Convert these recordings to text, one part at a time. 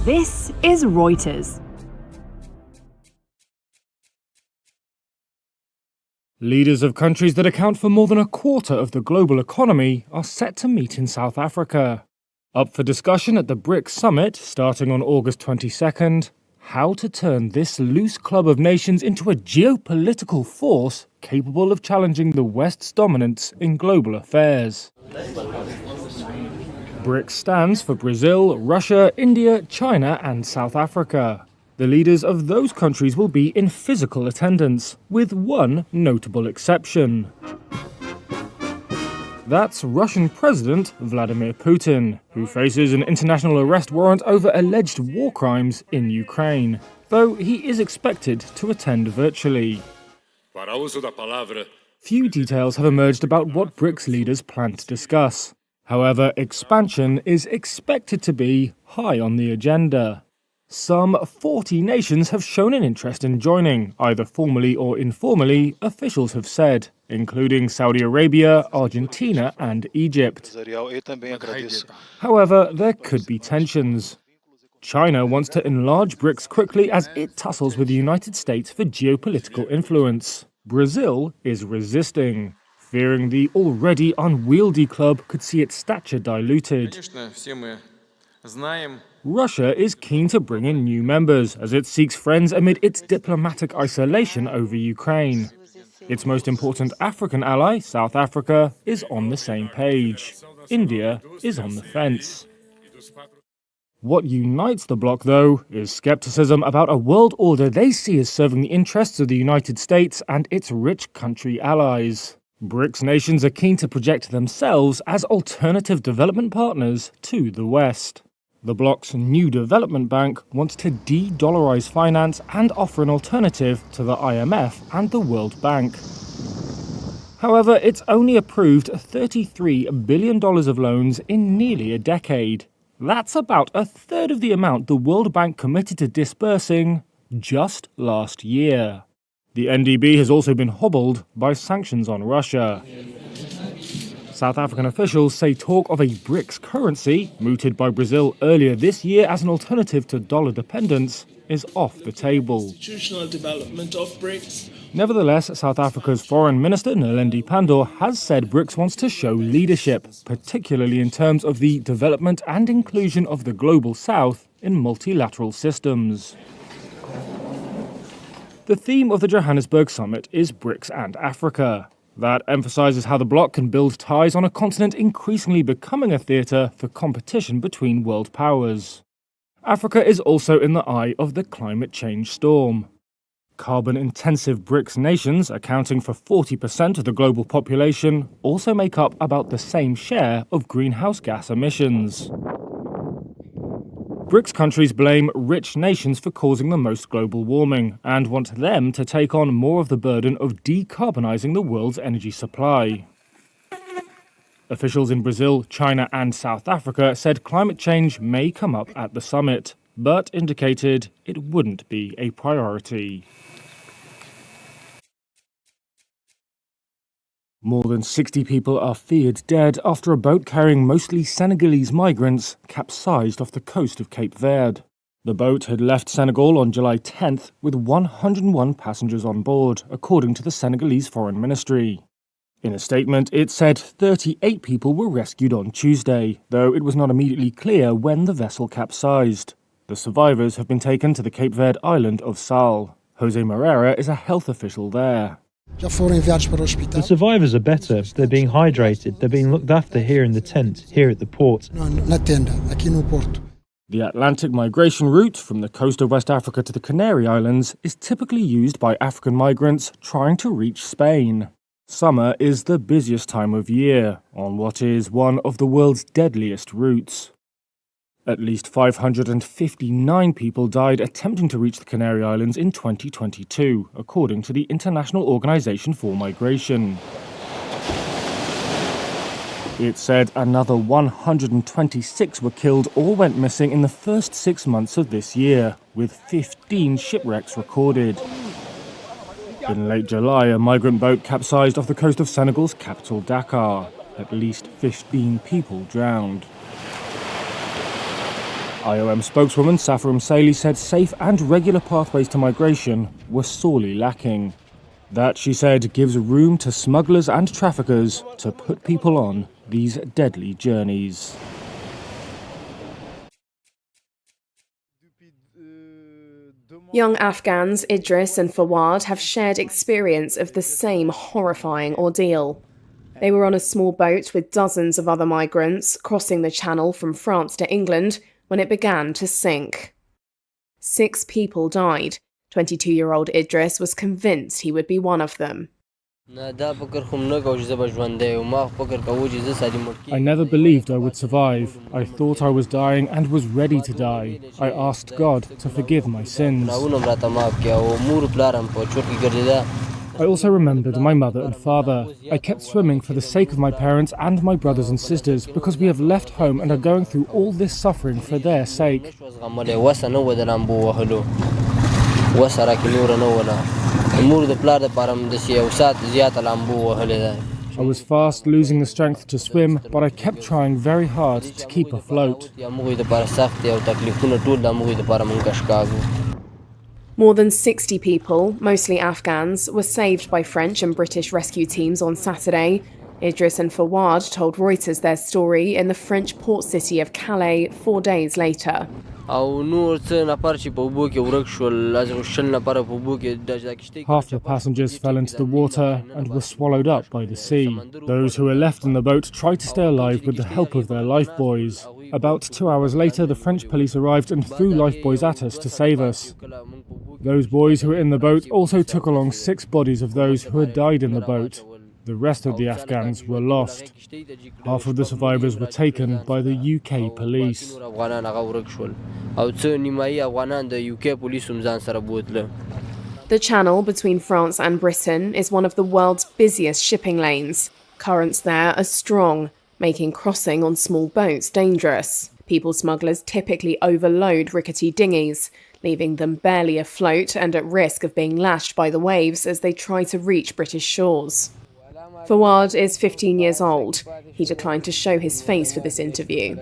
This is Reuters. Leaders of countries that account for more than a quarter of the global economy are set to meet in South Africa. Up for discussion at the Brics summit, starting on August 22nd, how to turn this loose club of nations into a geopolitical force capable of challenging the West's dominance in global affairs. Brics stands for Brazil, Russia, India, China and South Africa. The leaders of those countries will be in physical attendance, with one notable exception. That's Russian President Vladimir Putin, who faces an international arrest warrant over alleged war crimes in Ukraine, though he is expected to attend virtually. Few details have emerged about what Brics leaders plan to discuss. However, expansion is expected to be high on the agenda. Some 40 nations have shown an interest in joining, either formally or informally, officials have said, including Saudi Arabia, Argentina and Egypt. However, there could be tensions. China wants to enlarge Brics quickly as it tussles with the United States for geopolitical influence. Brazil is resisting, fearing the already unwieldy club could see its stature diluted. Russia is keen to bring in new members as it seeks friends amid its diplomatic isolation over Ukraine. Its most important African ally, South Africa, is on the same page. India is on the fence. What unites the bloc, though, is skepticism about a world order they see as serving the interests of the United States and its rich country allies. Brics nations are keen to project themselves as alternative development partners to the West. The bloc's new development bank wants to de-dollarize finance and offer an alternative to the IMF and the World Bank. However, it's only approved $33 billion of loans in nearly a decade. That's about a third of the amount the World Bank committed to disbursing just last year. The NDB has also been hobbled by sanctions on Russia. South African officials say talk of a Brics currency, mooted by Brazil earlier this year as an alternative to dollar dependence, is off the table. Institutional development of Brics. Nevertheless, South Africa's Foreign Minister Naledi Pandor has said Brics wants to show leadership, particularly in terms of the development and inclusion of the Global South in multilateral systems. The theme of the Johannesburg summit is Brics and Africa. That emphasises how the bloc can build ties on a continent increasingly becoming a theatre for competition between world powers. Africa is also in the eye of the climate change storm. Carbon-intensive Brics nations, accounting for 40% of the global population, also make up about the same share of greenhouse gas emissions. Brics countries blame rich nations for causing the most global warming and want them to take on more of the burden of decarbonising the world's energy supply. Officials in Brazil, China and South Africa said climate change may come up at the summit, but indicated it wouldn't be a priority. More than 60 people are feared dead after a boat carrying mostly Senegalese migrants capsized off the coast of Cape Verde. The boat had left Senegal on July 10th with 101 passengers on board, according to the Senegalese Foreign Ministry. In a statement, it said 38 people were rescued on Tuesday, though it was not immediately clear when the vessel capsized. The survivors have been taken to the Cape Verde island of Sal. Jose Moreira is a health official there. The survivors are better. They're being hydrated. They're being looked after here in the tent, here at the port. The Atlantic migration route from the coast of West Africa to the Canary Islands is typically used by African migrants trying to reach Spain. Summer is the busiest time of year on what is one of the world's deadliest routes. At least 559 people died attempting to reach the Canary Islands in 2022, according to the International Organization for Migration. It said another 126 were killed or went missing in the first 6 months of this year, with 15 shipwrecks recorded. In late July, a migrant boat capsized off the coast of Senegal's capital, Dakar. At least 15 people drowned. IOM spokeswoman Safarum Saleh said safe and regular pathways to migration were sorely lacking. That, she said, gives room to smugglers and traffickers to put people on these deadly journeys. Young Afghans Idris and Fawad have shared experience of the same horrifying ordeal. They were on a small boat with dozens of other migrants crossing the channel from France to England when it began to sink. 6 people died. 22-year-old Idris was convinced he would be one of them. I never believed I would survive. I thought I was dying and was ready to die. I asked God to forgive my sins. I also remembered my mother and father. I kept swimming for the sake of my parents and my brothers and sisters because we have left home and are going through all this suffering for their sake. I was fast losing the strength to swim, but I kept trying very hard to keep afloat. More than 60 people, mostly Afghans, were saved by French and British rescue teams on Saturday. Idris and Fawad told Reuters their story in the French port city of Calais 4 days later. Half the passengers fell into the water and were swallowed up by the sea. Those who were left in the boat tried to stay alive with the help of their lifebuoys. About 2 hours later, the French police arrived and threw lifebuoys at us to save us. Those boys who were in the boat also took along 6 bodies of those who had died in the boat. The rest of the Afghans were lost. Half of the survivors were taken by the UK police. The channel between France and Britain is one of the world's busiest shipping lanes. Currents there are strong, making crossing on small boats dangerous. People smugglers typically overload rickety dinghies, leaving them barely afloat and at risk of being lashed by the waves as they try to reach British shores. Fawad is 15 years old. He declined to show his face for this interview.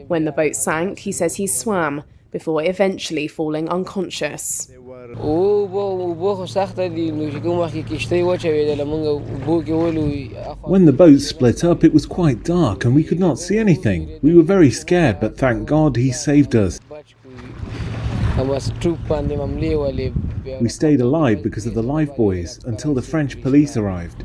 When the boat sank, he says he swam before eventually falling unconscious. When the boat split up, it was quite dark and we could not see anything. We were very scared, but thank God he saved us. We stayed alive because of the lifebuoys until the French police arrived.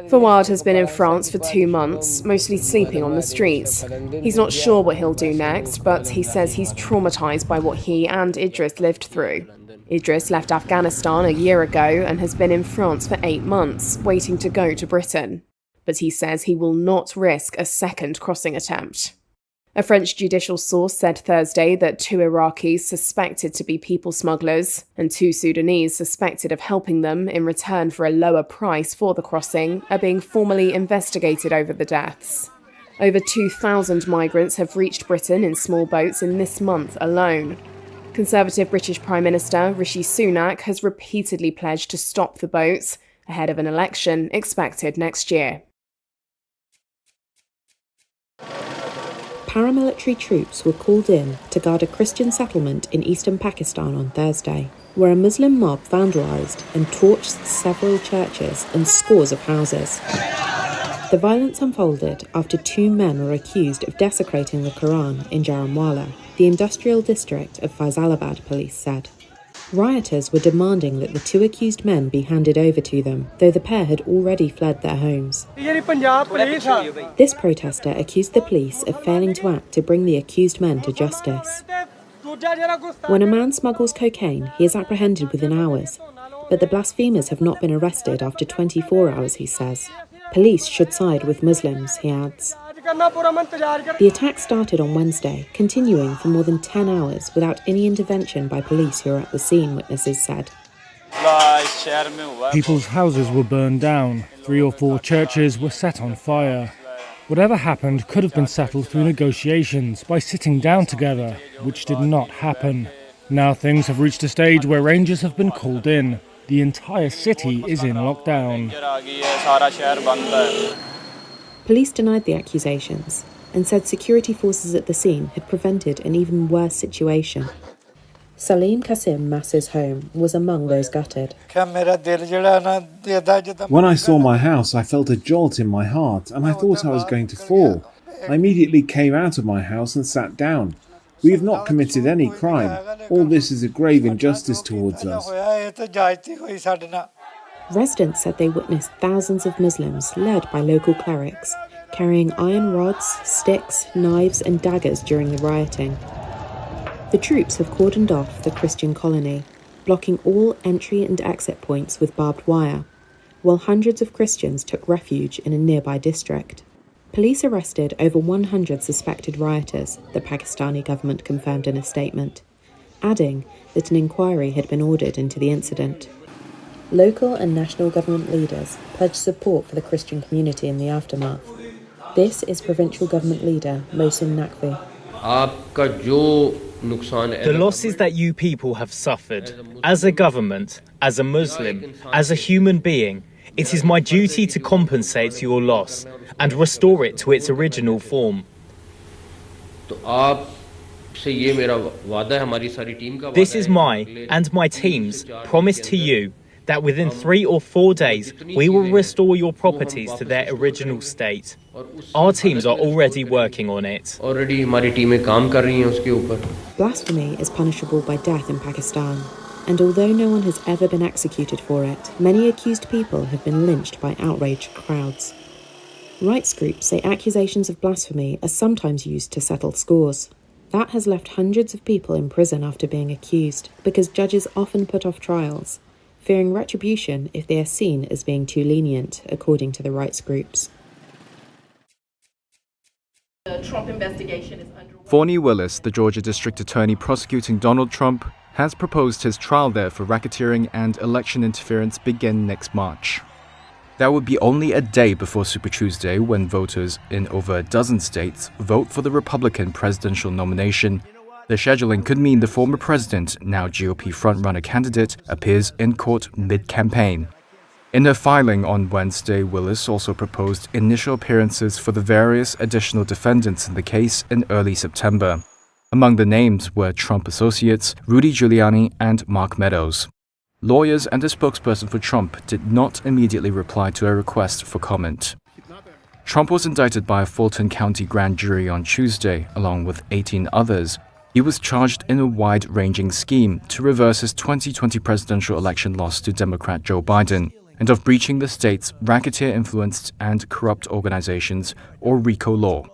Fawad has been in France for 2 months, mostly sleeping on the streets. He's not sure what he'll do next, but he says he's traumatized by what he and Idris lived through. Idris left Afghanistan a year ago and has been in France for 8 months, waiting to go to Britain. But he says he will not risk a second crossing attempt. A French judicial source said Thursday that 2 Iraqis suspected to be people smugglers and 2 Sudanese suspected of helping them in return for a lower price for the crossing are being formally investigated over the deaths. Over 2,000 migrants have reached Britain in small boats in this month alone. Conservative British Prime Minister Rishi Sunak has repeatedly pledged to stop the boats ahead of an election expected next year. Paramilitary troops were called in to guard a Christian settlement in eastern Pakistan on Thursday, where a Muslim mob vandalised and torched several churches and scores of houses. The violence unfolded after 2 men were accused of desecrating the Quran in Jaranwala, the industrial district of Faisalabad, police said. Rioters were demanding that the 2 accused men be handed over to them, though the pair had already fled their homes. This protester accused the police of failing to act to bring the accused men to justice. When a man smuggles cocaine, he is apprehended within hours, but the blasphemers have not been arrested after 24 hours, he says. Police should side with Muslims, he adds. The attack started on Wednesday, continuing for more than 10 hours without any intervention by police who were at the scene, witnesses said. People's houses were burned down. 3 or 4 churches were set on fire. Whatever happened could have been settled through negotiations by sitting down together, which did not happen. Now things have reached a stage where rangers have been called in. The entire city is in lockdown. Police denied the accusations. and said security forces at the scene had prevented an even worse situation. Salim Qasim Mas's home was among those gutted. When I saw my house, I felt a jolt in my heart, and I thought I was going to fall. I immediately came out of my house and sat down. We have not committed any crime. All this is a grave injustice towards us. Residents said they witnessed thousands of Muslims, led by local clerics, carrying iron rods, sticks, knives and daggers during the rioting. The troops have cordoned off the Christian colony, blocking all entry and exit points with barbed wire, while hundreds of Christians took refuge in a nearby district. Police arrested over 100 suspected rioters, the Pakistani government confirmed in a statement, adding that an inquiry had been ordered into the incident. Local and national government leaders pledged support for the Christian community in the aftermath. This is provincial government leader Mohsin Naqvi. The losses that you people have suffered, as a government, as a Muslim, as a human being, it is my duty to compensate your loss and restore it to its original form. This is my and my team's promise to you that within 3 or 4 days we will restore your properties to their original state. Our teams are already working on it. Blasphemy is punishable by death in Pakistan, and although no one has ever been executed for it, many accused people have been lynched by outraged crowds. Rights groups say accusations of blasphemy are sometimes used to settle scores. That has left hundreds of people in prison after being accused, because judges often put off trials, fearing retribution if they are seen as being too lenient, according to the rights groups. The Trump investigation is under. Forney Willis, the Georgia District Attorney prosecuting Donald Trump, has proposed his trial there for racketeering and election interference begin next March. That would be only a day before Super Tuesday, when voters in over a dozen states vote for the Republican presidential nomination. The scheduling could mean the former president, now GOP frontrunner candidate, appears in court mid-campaign. In her filing on Wednesday, Willis also proposed initial appearances for the various additional defendants in the case in early September. Among the names were Trump associates Rudy Giuliani and Mark Meadows. Lawyers and a spokesperson for Trump did not immediately reply to a request for comment. Trump was indicted by a Fulton County grand jury on Tuesday, along with 18 others. He was charged in a wide-ranging scheme to reverse his 2020 presidential election loss to Democrat Joe Biden, and of breaching the state's racketeer-influenced and corrupt organizations, or RICO law.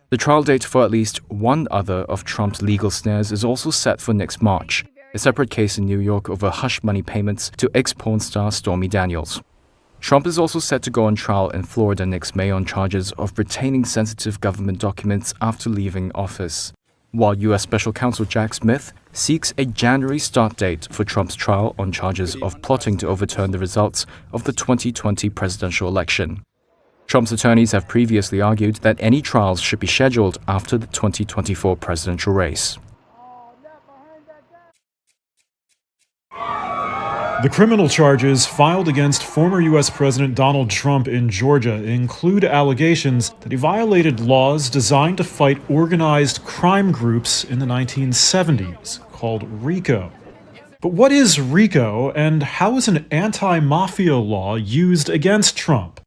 The trial date for at least one other of Trump's legal snares is also set for next March, a separate case in New York over hush money payments to ex-porn star Stormy Daniels. Trump is also set to go on trial in Florida next May on charges of retaining sensitive government documents after leaving office, while U.S. Special Counsel Jack Smith seeks a January start date for Trump's trial on charges of plotting to overturn the results of the 2020 presidential election. Trump's attorneys have previously argued that any trials should be scheduled after the 2024 presidential race. The criminal charges filed against former U.S. President Donald Trump in Georgia include allegations that he violated laws designed to fight organized crime groups in the 1970s, called RICO. But what is RICO, and how is an anti-mafia law used against Trump?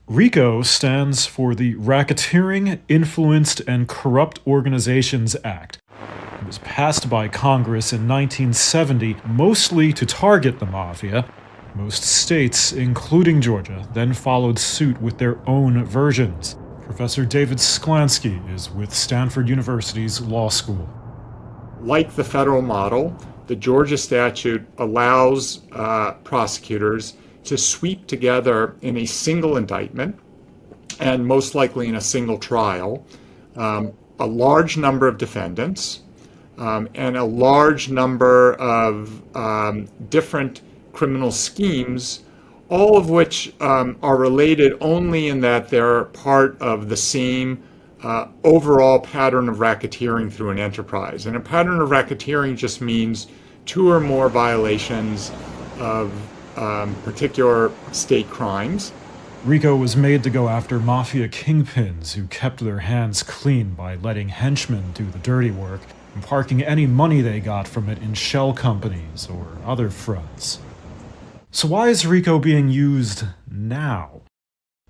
RICO stands for the Racketeering, Influenced, and Corrupt Organizations Act. It was passed by Congress in 1970, mostly to target the mafia. Most states, including Georgia, then followed suit with their own versions. Professor David Sklansky is with Stanford University's law school. Like the federal model, the Georgia statute allows prosecutors to sweep together in a single indictment, and most likely in a single trial, a large number of defendants, and a large number of different criminal schemes, all of which are related only in that they're part of the same overall pattern of racketeering through an enterprise. And a pattern of racketeering just means 2 or more violations of particular state crimes RICO was made to go after mafia kingpins who kept their hands clean by letting henchmen do the dirty work and parking any money they got from it in shell companies or other fronts. So why is RICO being used now?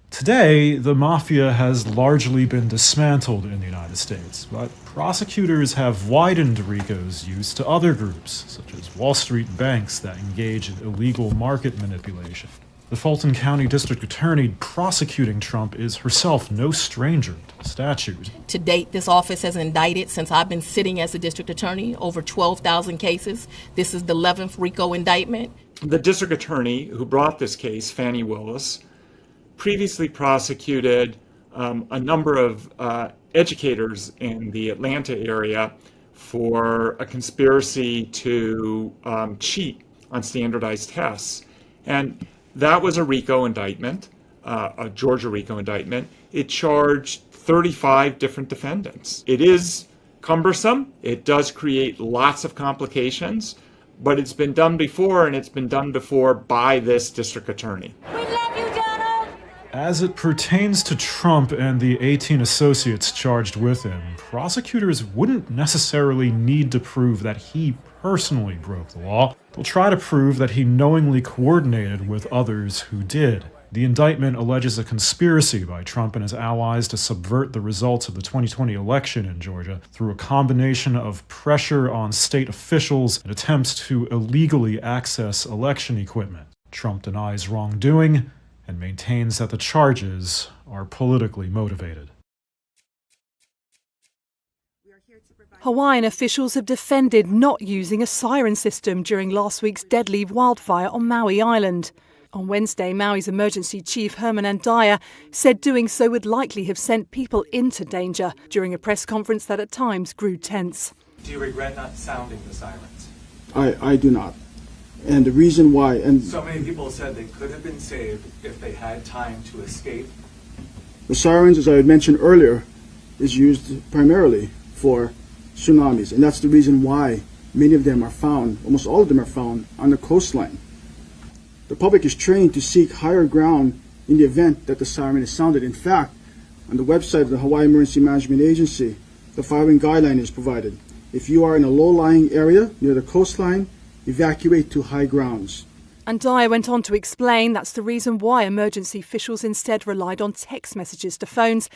Today, the mafia has largely been dismantled in the United States, but prosecutors have widened RICO's use to other groups, such as Wall Street banks that engage in illegal market manipulation. The Fulton County District Attorney prosecuting Trump is herself no stranger to the statute. To date, this office has indicted, since I've been sitting as the district attorney, over 12,000 cases. This is the 11th RICO indictment. The district attorney who brought this case, Fannie Willis, previously prosecuted a number of educators in the Atlanta area for a conspiracy to cheat on standardized tests. And that was a RICO indictment, a Georgia RICO indictment. It charged 35 different defendants. It is cumbersome. It does create lots of complications, but it's been done before, and it's been done before by this district attorney. As it pertains to Trump and the 18 associates charged with him, prosecutors wouldn't necessarily need to prove that he personally broke the law. They'll try to prove that he knowingly coordinated with others who did. The indictment alleges a conspiracy by Trump and his allies to subvert the results of the 2020 election in Georgia through a combination of pressure on state officials and attempts to illegally access election equipment. Trump denies wrongdoing and maintains that the charges are politically motivated. Hawaiian officials have defended not using a siren system during last week's deadly wildfire on Maui Island. On Wednesday, Maui's emergency chief Herman Andaya said doing so would likely have sent people into danger during a press conference that at times grew tense. Do you regret not sounding the sirens? I do not. And the reason why... and so many people said they could have been saved if they had time to escape. The sirens, as I had mentioned earlier, is used primarily for tsunamis, and that's the reason why many of them are found, almost all of them are found, on the coastline. The public is trained to seek higher ground in the event that the siren is sounded. In fact, on the website of the Hawaii Emergency Management Agency, the following guideline is provided. If you are in a low-lying area near the coastline, evacuate to high grounds. Andaya went on to explain that's the reason why emergency officials instead relied on text messages to phones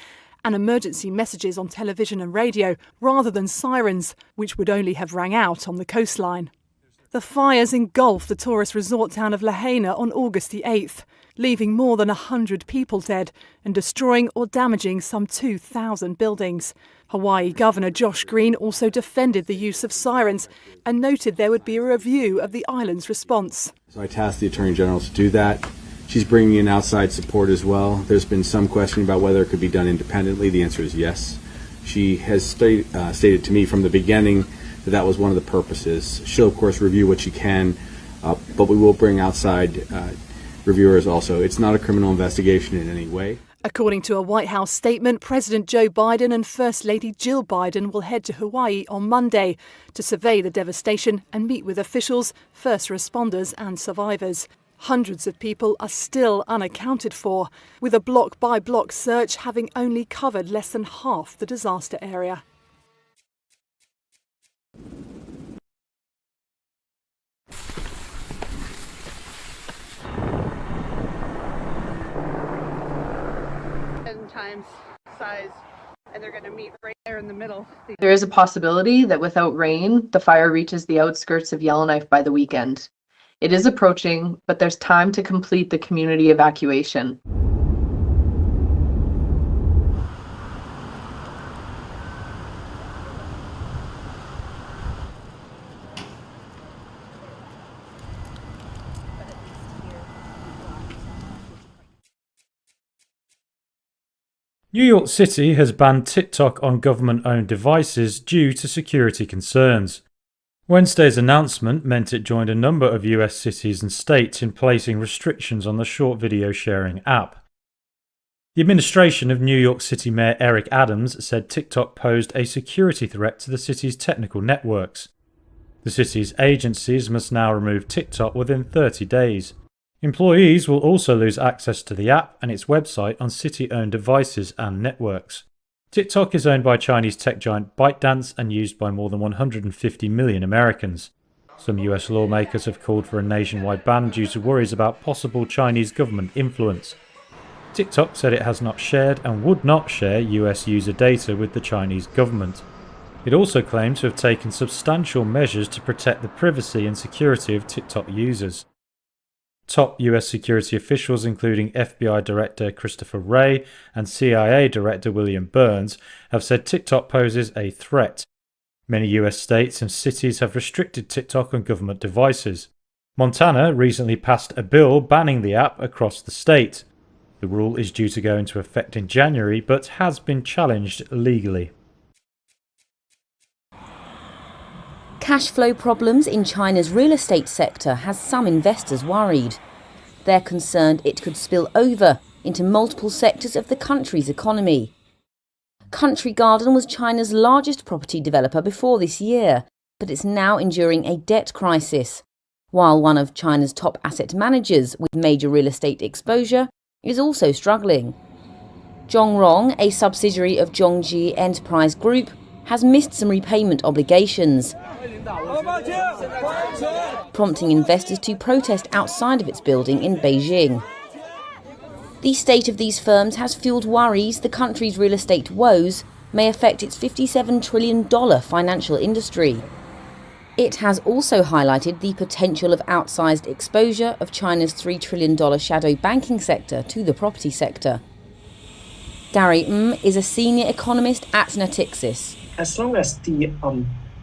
and emergency messages on television and radio rather than sirens, which would only have rang out on the coastline. The fires engulfed the tourist resort town of Lahaina on August the 8th, leaving more than 100 people dead and destroying or damaging some 2,000 buildings. Hawaii Governor Josh Green also defended the use of sirens and noted there would be a review of the island's response. So I tasked the Attorney General to do that. She's bringing in outside support as well. There's been some question about whether it could be done independently. The answer is yes. She has stated to me from the beginning that that was one of the purposes. She'll, of course, review what she can, but we will bring outside reviewers also. It's not a criminal investigation in any way. According to a White House statement, President Joe Biden and First Lady Jill Biden will head to Hawaii on Monday to survey the devastation and meet with officials, first responders and survivors. Hundreds of people are still unaccounted for, with a block-by-block search having only covered less than half the disaster area. Times size, and they're going to meet right there in the middle. There is a possibility that without rain, the fire reaches the outskirts of Yellowknife by the weekend. It is approaching, but there's time to complete the community evacuation. New York City has banned TikTok on government-owned devices due to security concerns. Wednesday's announcement meant it joined a number of US cities and states in placing restrictions on the short video sharing app. The administration of New York City Mayor Eric Adams said TikTok posed a security threat to the city's technical networks. The city's agencies must now remove TikTok within 30 days. Employees will also lose access to the app and its website on city-owned devices and networks. TikTok is owned by Chinese tech giant ByteDance and used by more than 150 million Americans. Some US lawmakers have called for a nationwide ban due to worries about possible Chinese government influence. TikTok said it has not shared and would not share US user data with the Chinese government. It also claimed to have taken substantial measures to protect the privacy and security of TikTok users. Top US security officials, including FBI Director Christopher Wray and CIA Director William Burns, have said TikTok poses a threat. Many US states and cities have restricted TikTok on government devices. Montana recently passed a bill banning the app across the state. The rule is due to go into effect in January, but has been challenged legally. Cash flow problems in China's real estate sector has some investors worried. They're concerned it could spill over into multiple sectors of the country's economy. Country Garden was China's largest property developer before this year, but it's now enduring a debt crisis, while one of China's top asset managers with major real estate exposure is also struggling. Zhongrong, a subsidiary of Zhongji Enterprise Group, has missed some repayment obligations, prompting investors to protest outside of its building in Beijing. The state of these firms has fueled worries the country's real estate woes may affect its $57 trillion financial industry. It has also highlighted the potential of outsized exposure of China's $3 trillion shadow banking sector to the property sector. Gary is a senior economist at Natixis. As long as the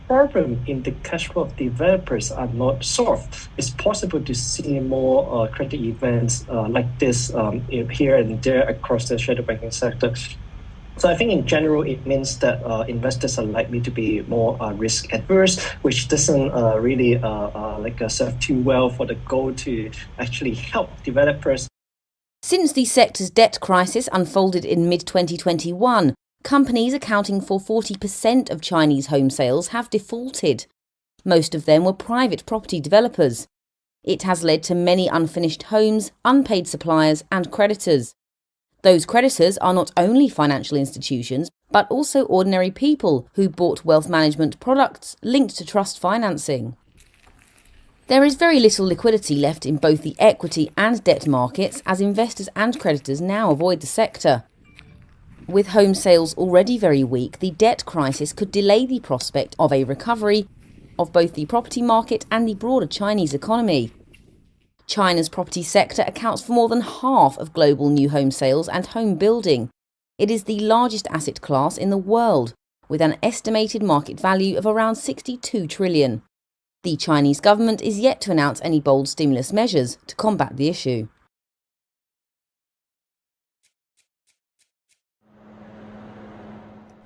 problem in the cash flow of developers are not solved, it's possible to see more credit events like this here and there across the shadow banking sector. So I think in general, it means that investors are likely to be more risk adverse, which doesn't really serve too well for the goal to actually help developers. Since the sector's debt crisis unfolded in mid-2021, companies accounting for 40% of Chinese home sales have defaulted. Most of them were private property developers. It has led to many unfinished homes, unpaid suppliers and creditors. Those creditors are not only financial institutions, but also ordinary people who bought wealth management products linked to trust financing. There is very little liquidity left in both the equity and debt markets as investors and creditors now avoid the sector. With home sales already very weak, the debt crisis could delay the prospect of a recovery of both the property market and the broader Chinese economy. China's property sector accounts for more than half of global new home sales and home building. It is the largest asset class in the world, with an estimated market value of around 62 trillion. The Chinese government is yet to announce any bold stimulus measures to combat the issue.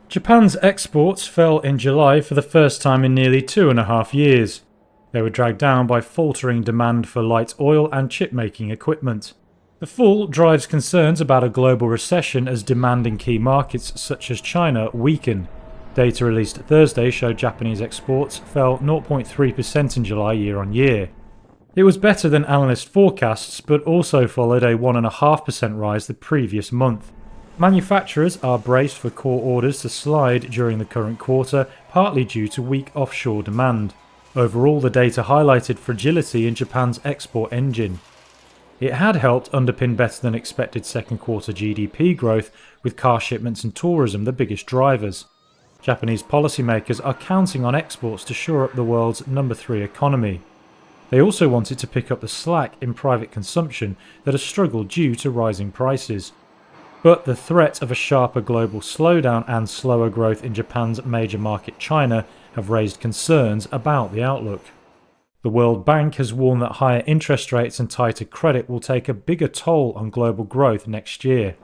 Japan's exports fell in July for the first time in nearly 2.5 years. They were dragged down by faltering demand for light oil and chip-making equipment. The fall drives concerns about a global recession as demand in key markets such as China weaken. Data released Thursday showed Japanese exports fell 0.3% in July year-on-year. It was better than analyst forecasts, but also followed a 1.5% rise the previous month. Manufacturers are braced for core orders to slide during the current quarter, partly due to weak offshore demand. Overall, the data highlighted fragility in Japan's export engine. It had helped underpin better than expected second quarter GDP growth, with car shipments and tourism the biggest drivers. Japanese policymakers are counting on exports to shore up the world's number 3 economy. They also wanted to pick up the slack in private consumption that has struggled due to rising prices. But the threat of a sharper global slowdown and slower growth in Japan's major market China have raised concerns about the outlook. The World Bank has warned that higher interest rates and tighter credit will take a bigger toll on global growth next year.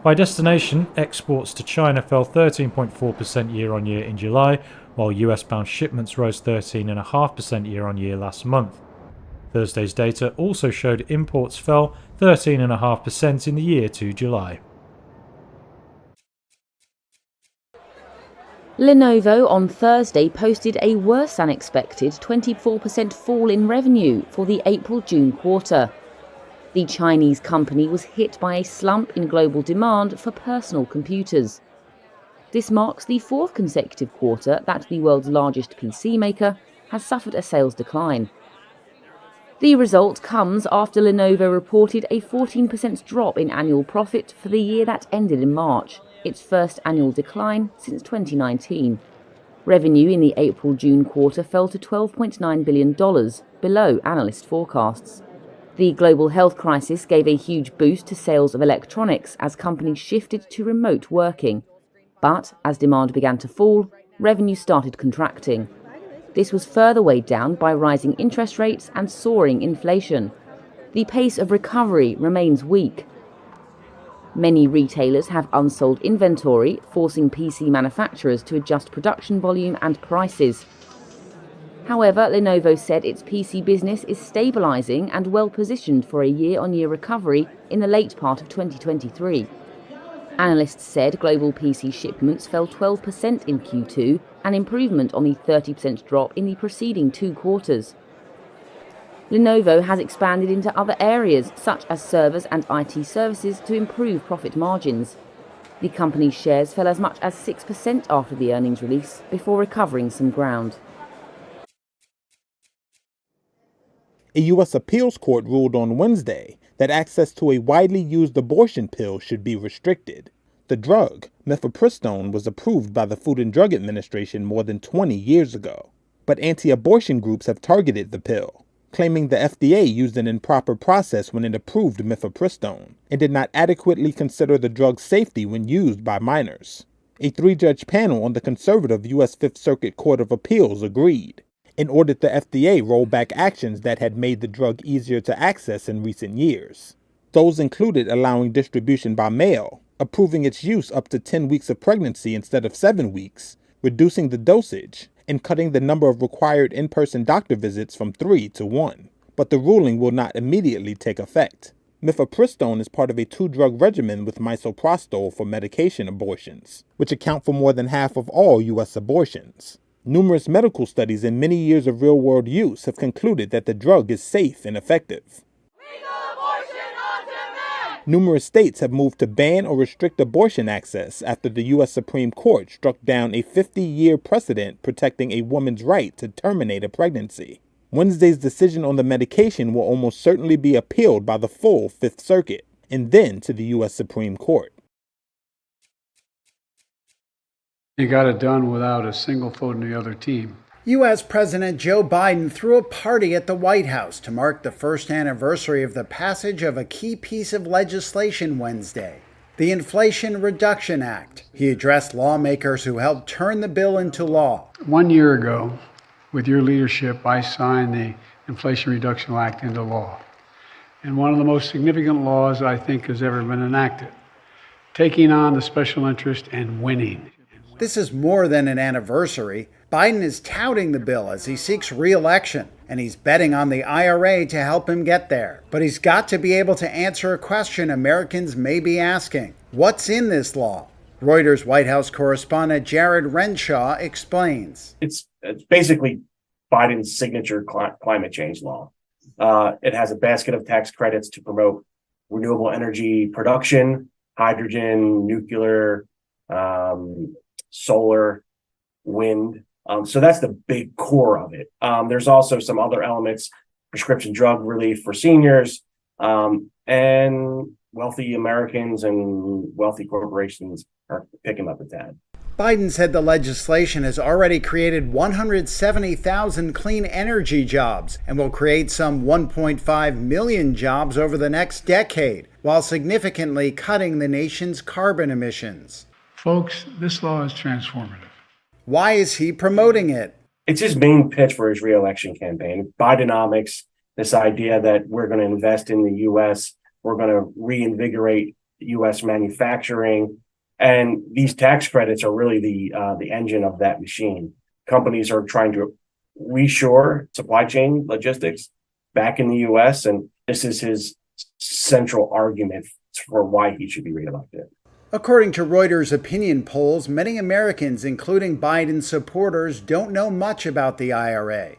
By destination, exports to China fell 13.4% year-on-year in July, while US-bound shipments rose 13.5% year-on-year last month. Thursday's data also showed imports fell 13.5% in the year to July. Lenovo on Thursday posted a worse than expected 24% fall in revenue for the April-June quarter. The Chinese company was hit by a slump in global demand for personal computers. This marks the fourth consecutive quarter that the world's largest PC maker has suffered a sales decline. The result comes after Lenovo reported a 14% drop in annual profit for the year that ended in March, its first annual decline since 2019. Revenue in the April-June quarter fell to $12.9 billion, below analyst forecasts. The global health crisis gave a huge boost to sales of electronics as companies shifted to remote working. But as demand began to fall, revenue started contracting. This was further weighed down by rising interest rates and soaring inflation. The pace of recovery remains weak. Many retailers have unsold inventory, forcing PC manufacturers to adjust production volume and prices. However, Lenovo said its PC business is stabilizing and well positioned for a year-on-year recovery in the late part of 2023. Analysts said global PC shipments fell 12% in Q2, an improvement on the 30% drop in the preceding 2 quarters. Lenovo has expanded into other areas, such as servers and IT services, to improve profit margins. The company's shares fell as much as 6% after the earnings release, before recovering some ground. A U.S. appeals court ruled on Wednesday that access to a widely used abortion pill should be restricted. The drug, mifepristone, was approved by the Food and Drug Administration more than 20 years ago. But anti-abortion groups have targeted the pill, claiming the FDA used an improper process when it approved mifepristone and did not adequately consider the drug's safety when used by minors. A 3-judge panel on the conservative U.S. Fifth Circuit Court of Appeals agreed and ordered the FDA roll back actions that had made the drug easier to access in recent years. Those included allowing distribution by mail, approving its use up to 10 weeks of pregnancy instead of 7 weeks, reducing the dosage, and cutting the number of required in-person doctor visits from 3 to 1. But the ruling will not immediately take effect. Mifepristone is part of a 2-drug regimen with misoprostol for medication abortions, which account for more than half of all U.S. abortions. Numerous medical studies and many years of real-world use have concluded that the drug is safe and effective. Numerous states have moved to ban or restrict abortion access after the U.S. Supreme Court struck down a 50-year precedent protecting a woman's right to terminate a pregnancy. Wednesday's decision on the medication will almost certainly be appealed by the full Fifth Circuit, and then to the U.S. Supreme Court. You got it done without a single vote in the other team. U.S. President Joe Biden threw a party at the White House to mark the first anniversary of the passage of a key piece of legislation Wednesday, the Inflation Reduction Act. He addressed lawmakers who helped turn the bill into law. 1 year ago, with your leadership, I signed the Inflation Reduction Act into law. And one of the most significant laws I think has ever been enacted, taking on the special interest and winning. This is more than an anniversary. Biden is touting the bill as he seeks re-election, and he's betting on the IRA to help him get there. But he's got to be able to answer a question Americans may be asking. What's in this law? Reuters White House correspondent Jared Renshaw explains. It's basically Biden's signature climate change law. It has a basket of tax credits to promote renewable energy production, hydrogen, nuclear, solar, wind. So that's the big core of it. There's also some other elements, prescription drug relief for seniors, and wealthy Americans and wealthy corporations are picking up the tab. Biden said the legislation has already created 170,000 clean energy jobs and will create some 1.5 million jobs over the next decade, while significantly cutting the nation's carbon emissions. Folks, this law is transformative. Why is he promoting it? It's his main pitch for his re-election campaign. Bidenomics, this idea that we're going to invest in the U.S., we're going to reinvigorate U.S. manufacturing, and these tax credits are really the engine of that machine. Companies are trying to reshore supply chain logistics back in the U.S., and this is his central argument for why he should be reelected. According to Reuters opinion polls, many Americans, including Biden supporters, don't know much about the IRA.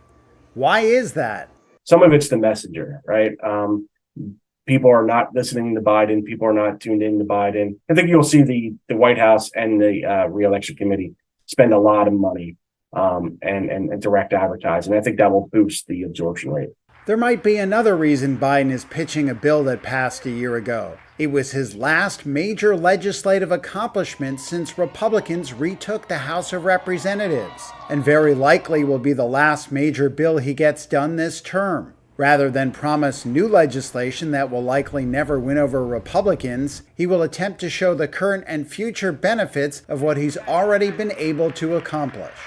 Why is that? Some of it's the messenger, right? people are not listening to Biden. People are not tuned in to Biden. I think you'll see the White House and the re-election committee spend a lot of money and direct advertising. I think that will boost the absorption rate. There might be another reason Biden is pitching a bill that passed a year ago. It was his last major legislative accomplishment since Republicans retook the House of Representatives, and very likely will be the last major bill he gets done this term. Rather than promise new legislation that will likely never win over Republicans, he will attempt to show the current and future benefits of what he's already been able to accomplish.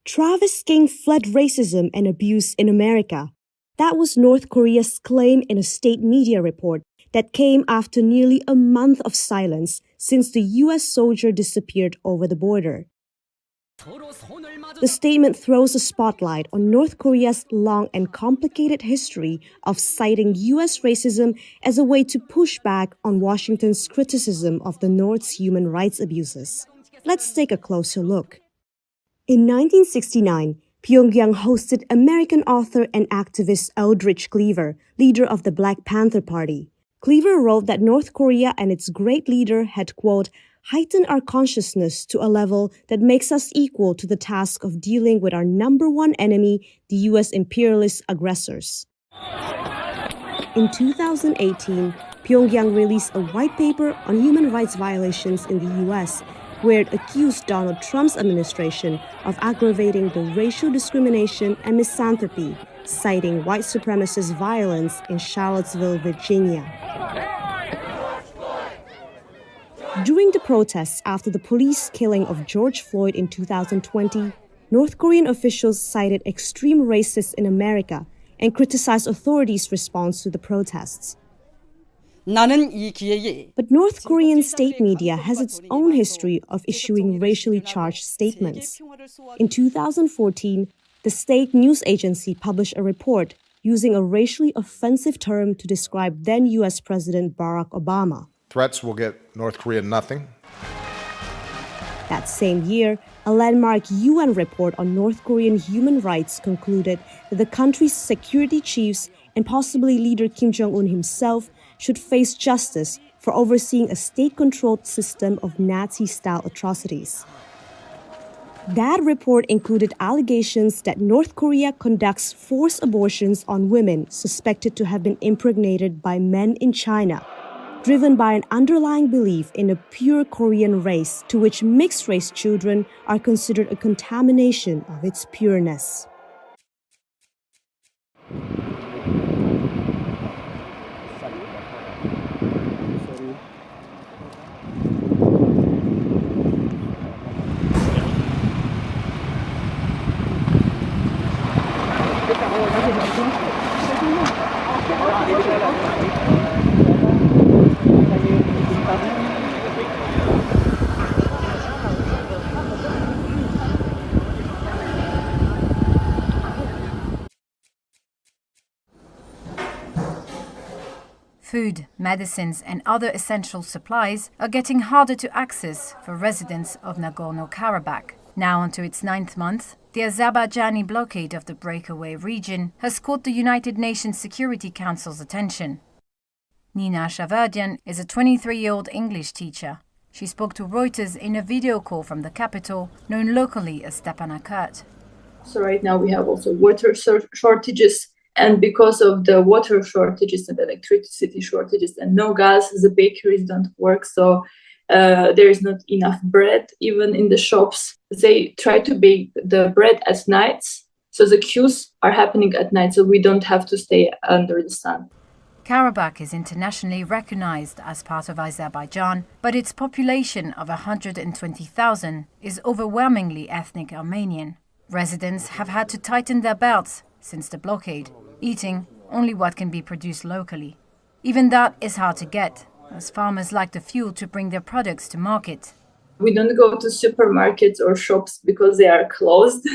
Travis King fled racism and abuse in America. That was North Korea's claim in a state media report that came after nearly a month of silence since the U.S. soldier disappeared over the border. The statement throws a spotlight on North Korea's long and complicated history of citing U.S. racism as a way to push back on Washington's criticism of the North's human rights abuses. Let's take a closer look. In 1969, Pyongyang hosted American author and activist Eldridge Cleaver, leader of the Black Panther Party. Cleaver wrote that North Korea and its great leader had, quote, heightened our consciousness to a level that makes us equal to the task of dealing with our number one enemy, the U.S. imperialist aggressors. In 2018, Pyongyang released a white paper on human rights violations in the U.S., where it accused Donald Trump's administration of aggravating the racial discrimination and misanthropy, citing white supremacist violence in Charlottesville, Virginia. During the protests after the police killing of George Floyd in 2020, North Korean officials cited extreme racists in America and criticized authorities' response to the protests. But North Korean state media has its own history of issuing racially charged statements. In 2014, the state news agency published a report using a racially offensive term to describe then U.S. President Barack Obama. Threats will get North Korea nothing. That same year, a landmark UN report on North Korean human rights concluded that the country's security chiefs and possibly leader Kim Jong-un himself should face justice for overseeing a state-controlled system of Nazi-style atrocities. That report included allegations that North Korea conducts forced abortions on women suspected to have been impregnated by men in China, driven by an underlying belief in a pure Korean race to which mixed-race children are considered a contamination of its pureness. Food, medicines and other essential supplies are getting harder to access for residents of Nagorno-Karabakh. Now into its 9th month, the Azerbaijani blockade of the breakaway region has caught the United Nations Security Council's attention. Nina Shavardian is a 23-year-old English teacher. She spoke to Reuters in a video call from the capital, known locally as Stepanakert. So right now we have also water shortages. And because of the water shortages and electricity shortages and no gas, the bakeries don't work. So there is not enough bread, even in the shops. They try to bake the bread at nights. So the queues are happening at night, so we don't have to stay under the sun. Karabakh is internationally recognized as part of Azerbaijan, but its population of 120,000 is overwhelmingly ethnic Armenian. Residents have had to tighten their belts since the blockade, eating only what can be produced locally. Even that is hard to get, as farmers lack the fuel to bring their products to market. We don't go to supermarkets or shops because they are closed,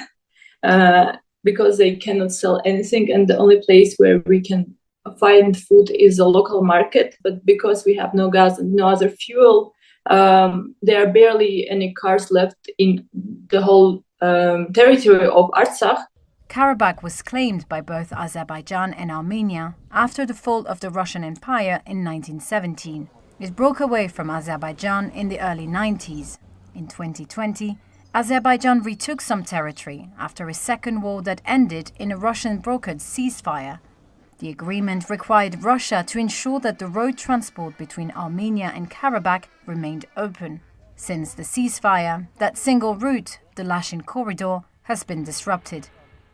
because they cannot sell anything, and the only place where we can find food is a local market. But because we have no gas and no other fuel, there are barely any cars left in the whole territory of Artsakh. Karabakh was claimed by both Azerbaijan and Armenia after the fall of the Russian Empire in 1917. It broke away from Azerbaijan in the early 90s. In 2020, Azerbaijan retook some territory after a second war that ended in a Russian-brokered ceasefire. The agreement required Russia to ensure that the road transport between Armenia and Karabakh remained open. Since the ceasefire, that single route, the Lashin corridor, has been disrupted.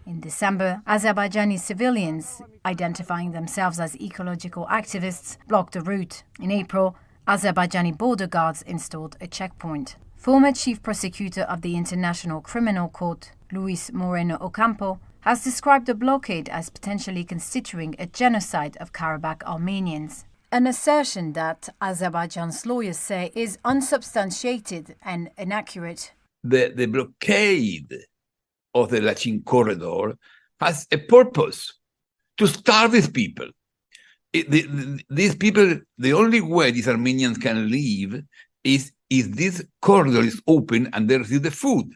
In December, Azerbaijani civilians, identifying themselves as ecological activists, blocked the route. In April, Azerbaijani border guards installed a checkpoint. Former chief prosecutor of the International Criminal Court, Luis Moreno Ocampo, has described the blockade as potentially constituting a genocide of Karabakh Armenians. An assertion that Azerbaijan's lawyers say is unsubstantiated and inaccurate. The blockade of the Lachin corridor has a purpose: to starve these people. These people, the only way these Armenians can leave is this corridor is open and they receive the food.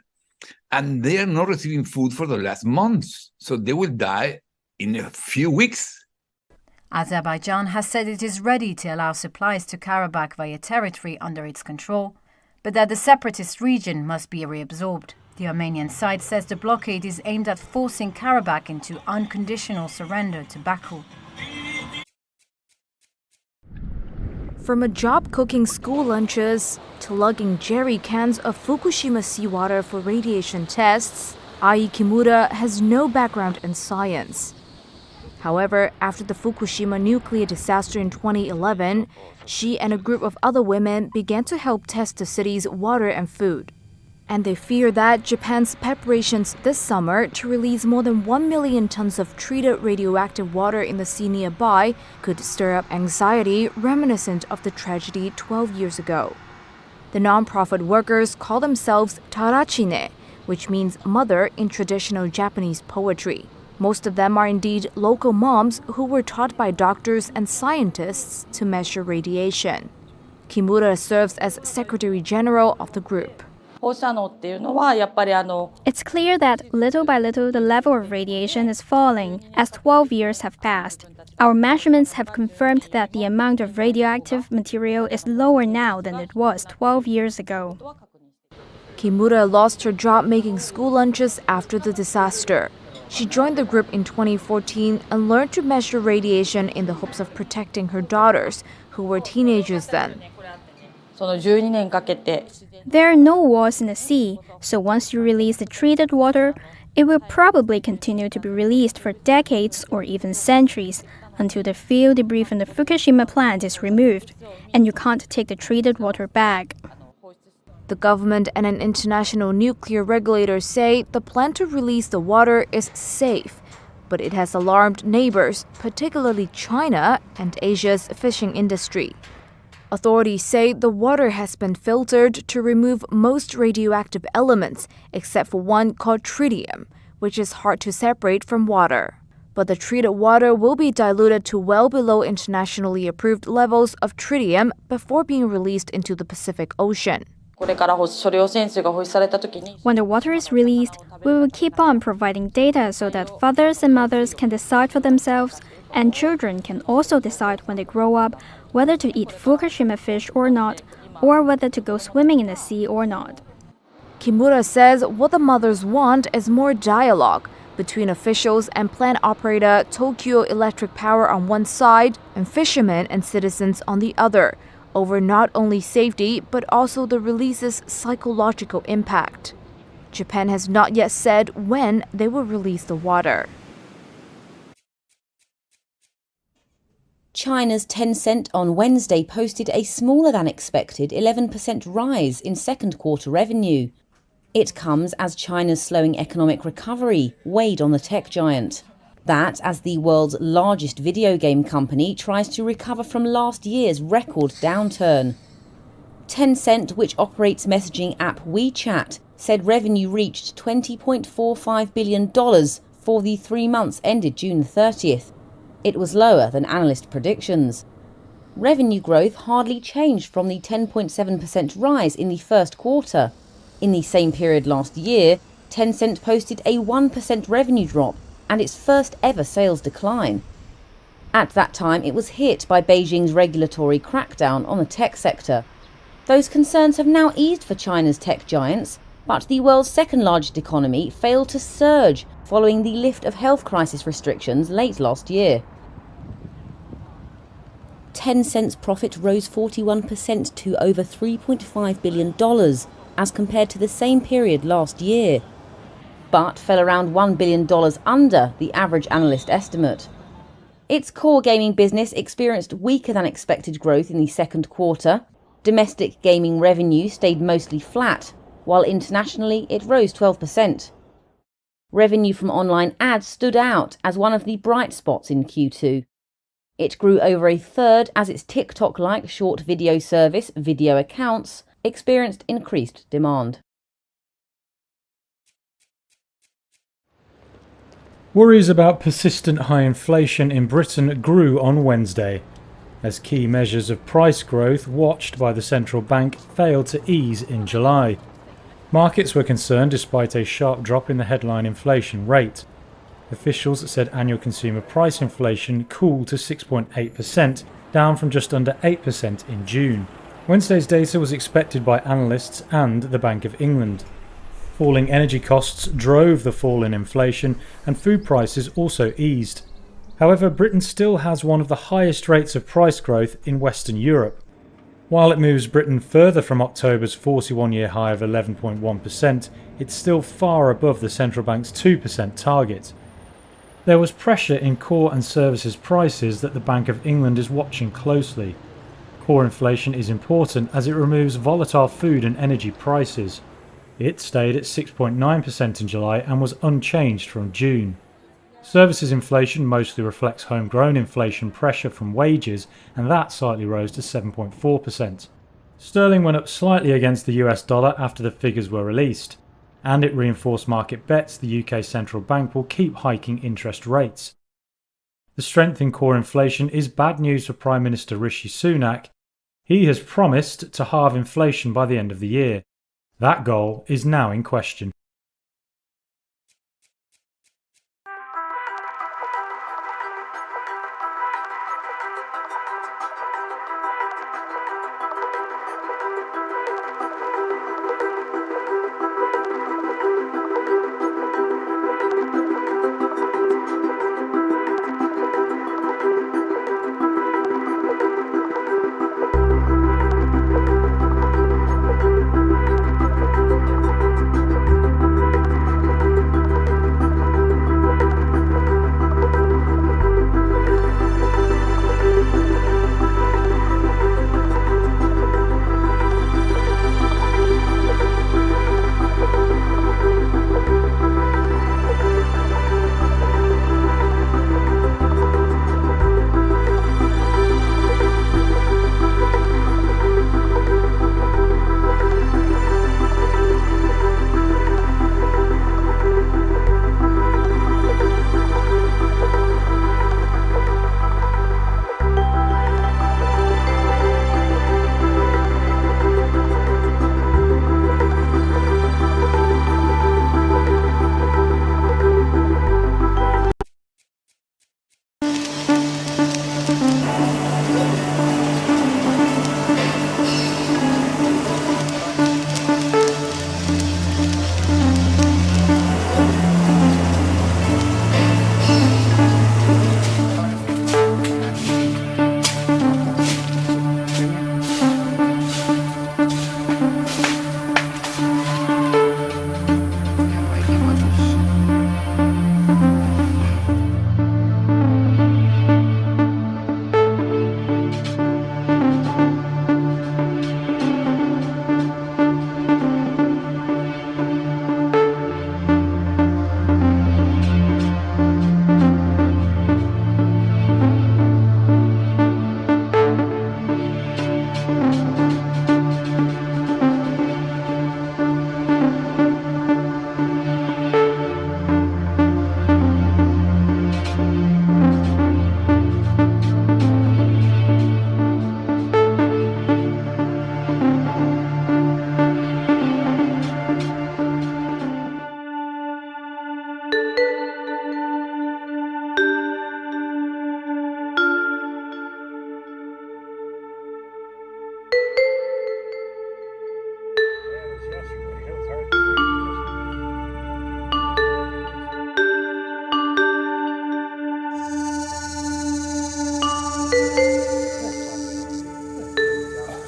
And they are not receiving food for the last months, so they will die in a few weeks. Azerbaijan has said it is ready to allow supplies to Karabakh via territory under its control, but that the separatist region must be reabsorbed. The Armenian side says the blockade is aimed at forcing Karabakh into unconditional surrender to Baku. From a job cooking school lunches to lugging jerry cans of Fukushima seawater for radiation tests, Ai Kimura has no background in science. However, after the Fukushima nuclear disaster in 2011, she and a group of other women began to help test the city's water and food. And they fear that Japan's preparations this summer to release more than 1 million tons of treated radioactive water in the sea nearby could stir up anxiety reminiscent of the tragedy 12 years ago. The non-profit workers call themselves Tarachine, which means mother in traditional Japanese poetry. Most of them are indeed local moms who were taught by doctors and scientists to measure radiation. Kimura serves as Secretary General of the group. It's clear that little by little the level of radiation is falling as 12 years have passed. Our measurements have confirmed that the amount of radioactive material is lower now than it was 12 years ago. Kimura lost her job making school lunches after the disaster. She joined the group in 2014 and learned to measure radiation in the hopes of protecting her daughters, who were teenagers then. There are no walls in the sea, so once you release the treated water, it will probably continue to be released for decades or even centuries until the fuel debris from the Fukushima plant is removed, and you can't take the treated water back. The government and an international nuclear regulator say the plan to release the water is safe, but it has alarmed neighbors, particularly China and Asia's fishing industry. Authorities say the water has been filtered to remove most radioactive elements, except for one called tritium, which is hard to separate from water. But the treated water will be diluted to well below internationally approved levels of tritium before being released into the Pacific Ocean. When the water is released, we will keep on providing data so that fathers and mothers can decide for themselves, and children can also decide when they grow up whether to eat Fukushima fish or not, or whether to go swimming in the sea or not. Kimura says what the mothers want is more dialogue between officials and plant operator Tokyo Electric Power on one side and fishermen and citizens on the other, over not only safety but also the release's psychological impact. Japan has not yet said when they will release the water. China's Tencent on Wednesday posted a smaller than expected 11% rise in second quarter revenue. It comes as China's slowing economic recovery weighed on the tech giant. That as the world's largest video game company tries to recover from last year's record downturn. Tencent, which operates messaging app WeChat, said revenue reached $20.45 billion for the 3 months ended June 30th. It was lower than analyst predictions. Revenue growth hardly changed from the 10.7% rise in the first quarter. In the same period last year, Tencent posted a 1% revenue drop and its first ever sales decline. At that time, it was hit by Beijing's regulatory crackdown on the tech sector. Those concerns have now eased for China's tech giants, but the world's second largest economy failed to surge following the lift of health crisis restrictions late last year. Tencent's profit rose 41% to over $3.5 billion as compared to the same period last year, but fell around $1 billion under the average analyst estimate. Its core gaming business experienced weaker than expected growth in the second quarter. Domestic gaming revenue stayed mostly flat, while internationally it rose 12%. Revenue from online ads stood out as one of the bright spots in Q2. It grew over a third as its TikTok-like short video service, Video Accounts, experienced increased demand. Worries about persistent high inflation in Britain grew on Wednesday, as key measures of price growth watched by the central bank failed to ease in July. Markets were concerned despite a sharp drop in the headline inflation rate. Officials said annual consumer price inflation cooled to 6.8%, down from just under 8% in June. Wednesday's data was expected by analysts and the Bank of England. Falling energy costs drove the fall in inflation, and food prices also eased. However, Britain still has one of the highest rates of price growth in Western Europe. While it moves Britain further from October's 41-year high of 11.1%, it's still far above the central bank's 2% target. There was pressure in core and services prices that the Bank of England is watching closely. Core inflation is important as it removes volatile food and energy prices. It stayed at 6.9% in July and was unchanged from June. Services inflation mostly reflects homegrown inflation pressure from wages, and that slightly rose to 7.4%. Sterling went up slightly against the US dollar after the figures were released, and it reinforced market bets the UK central bank will keep hiking interest rates. The strength in core inflation is bad news for Prime Minister Rishi Sunak. He has promised to halve inflation by the end of the year. That goal is now in question.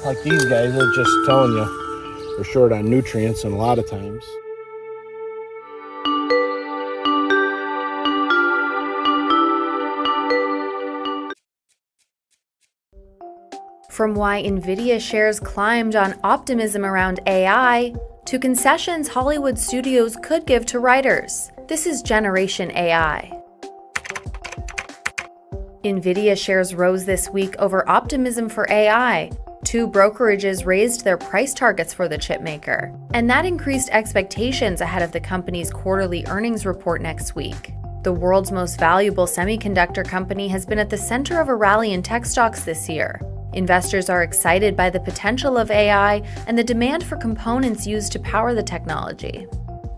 like these guys are just telling you they're short on nutrients, and a lot of times. From why Nvidia shares climbed on optimism around AI, to concessions Hollywood studios could give to writers. This is Generation AI. Nvidia shares rose this week over optimism for AI. Two brokerages raised their price targets for the chipmaker, and that increased expectations ahead of the company's quarterly earnings report next week. The world's most valuable semiconductor company has been at the center of a rally in tech stocks this year. Investors are excited by the potential of AI and the demand for components used to power the technology.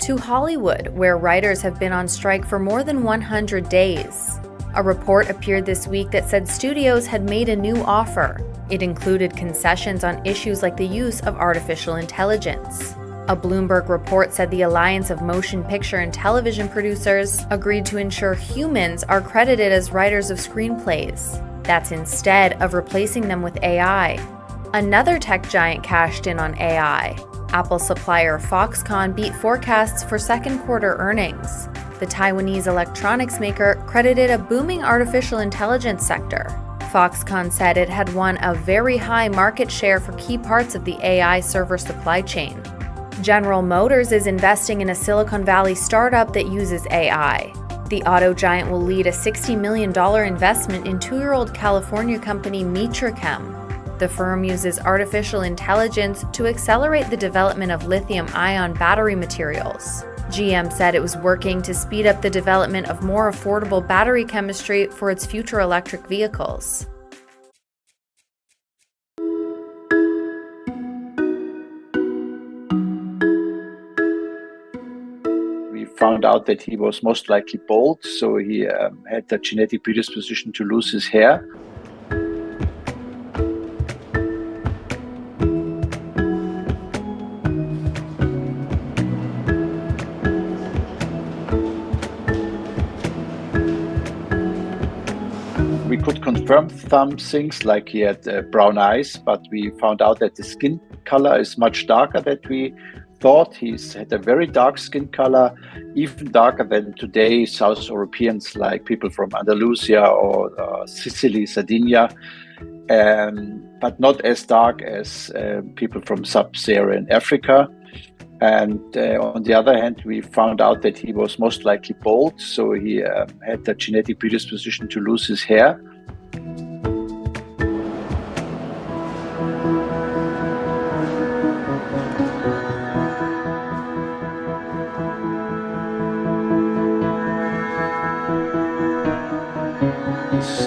To Hollywood, where writers have been on strike for more than 100 days. A report appeared this week that said studios had made a new offer. It included concessions on issues like the use of artificial intelligence. A Bloomberg report said the Alliance of Motion Picture and Television Producers agreed to ensure humans are credited as writers of screenplays. That's instead of replacing them with AI. Another tech giant cashed in on AI. Apple supplier Foxconn beat forecasts for second quarter earnings. The Taiwanese electronics maker credited a booming artificial intelligence sector. Foxconn said it had won a very high market share for key parts of the AI server supply chain. General Motors is investing in a Silicon Valley startup that uses AI. The auto giant will lead a $60 million investment in 2-year-old California company Mitrachem. The firm uses artificial intelligence to accelerate the development of lithium-ion battery materials. GM said it was working to speed up the development of more affordable battery chemistry for its future electric vehicles. Found out that he was most likely bald, so he had a genetic predisposition to lose his hair. We could confirm some things, like he had brown eyes, but we found out that the skin color is much darker than we thought. He's had a very dark skin color, even darker than today South Europeans, like people from Andalusia or Sicily, Sardinia, but not as dark as people from sub-Saharan Africa. And on the other hand, we found out that he was most likely bald, so he had a genetic predisposition to lose his hair.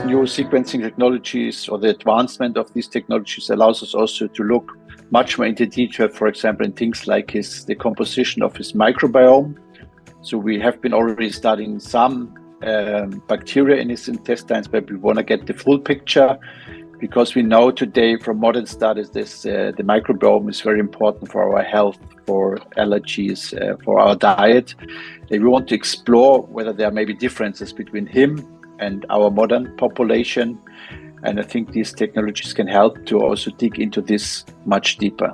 New sequencing technologies, or the advancement of these technologies, allows us also to look much more into detail, for example, in things like the composition of his microbiome. So we have been already studying some bacteria in his intestines, but we want to get the full picture, because we know today from modern studies the microbiome is very important for our health, for allergies, for our diet. We want to explore whether there may be differences between him and our modern population. And I think these technologies can help to also dig into this much deeper.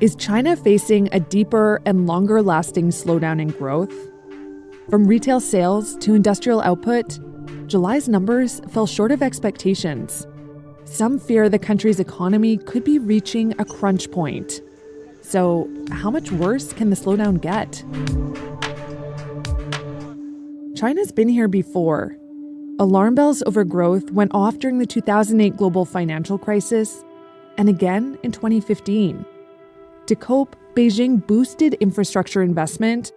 Is China facing a deeper and longer-lasting slowdown in growth? From retail sales to industrial output, July's numbers fell short of expectations. Some fear the country's economy could be reaching a crunch point. So, how much worse can the slowdown get? China's been here before. Alarm bells over growth went off during the 2008 global financial crisis, and again in 2015. To cope, Beijing boosted infrastructure investment